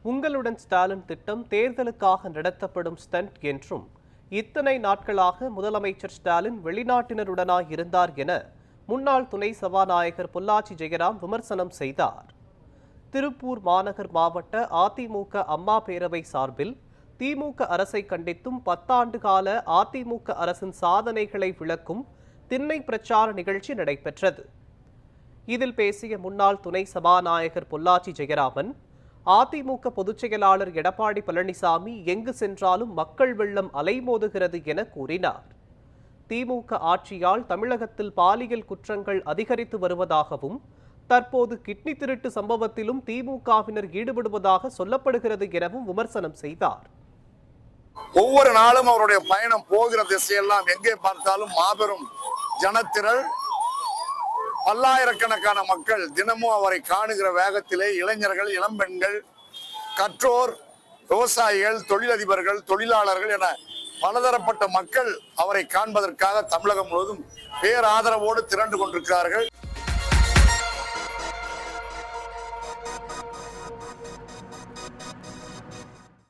உங்களுடன் ஸ்டாலின் திட்டம் தேர்தலுக்காக நடத்தப்படும் ஸ்டண்ட் என்றும் இத்தனை நாட்களாக முதலமைச்சர் ஸ்டாலின் வெளிநாட்டினருடனாய் இருந்தார் என முன்னாள் துணை சபாநாயகர் பொள்ளாச்சி ஜெயராம் விமர்சனம் செய்தார். திருப்பூர் மாநகர் மாவட்ட அதிமுக அம்மா பேரவை சார்பில் திமுக அரசை கண்டித்தும் 10 ஆண்டு கால அதிமுக அரசின் சாதனைகளை விளக்கும் திண்ணை பிரச்சார நிகழ்ச்சி நடைபெற்றது. இதில் பேசிய முன்னாள் துணை சபாநாயகர் பொள்ளாச்சி ஜெயராமன், அதிமுக பொதுச் செயலாளர் எடப்பாடி பழனிசாமி எங்கு சென்றாலும் மக்கள் வெள்ளம் அலைமோதுகிறது என கூறினார். திமுக ஆட்சியால் தமிழகத்தில் பாலியல் குற்றங்கள் அதிகரித்து வருவதாகவும் தற்போது கிட்னி திருட்டு சம்பவத்திலும் திமுகவினர் ஈடுபடுவதாக சொல்லப்படுகிறது எனவும் விமர்சனம் செய்தார். ஒவ்வொரு நாளும் அவருடைய பயணம் போகிற திசையெல்லாம் எங்கே பார்த்தாலும் மாபெரும் ஜனத்திரள், பல்லாயிரக்கணக்கான மக்கள் தினமும் அவரை காணுகிற வேகத்திலே இளைஞர்கள், இளம்பெண்கள், கற்றோர், விவசாயிகள், தொழிலதிபர்கள், தொழிலாளர்கள் என பலதரப்பட்ட மக்கள் அவரை காண்பதற்காக தமிழகம் முழுவதும் பேராதரவோடு திரண்டு கொண்டிருக்கிறார்கள்.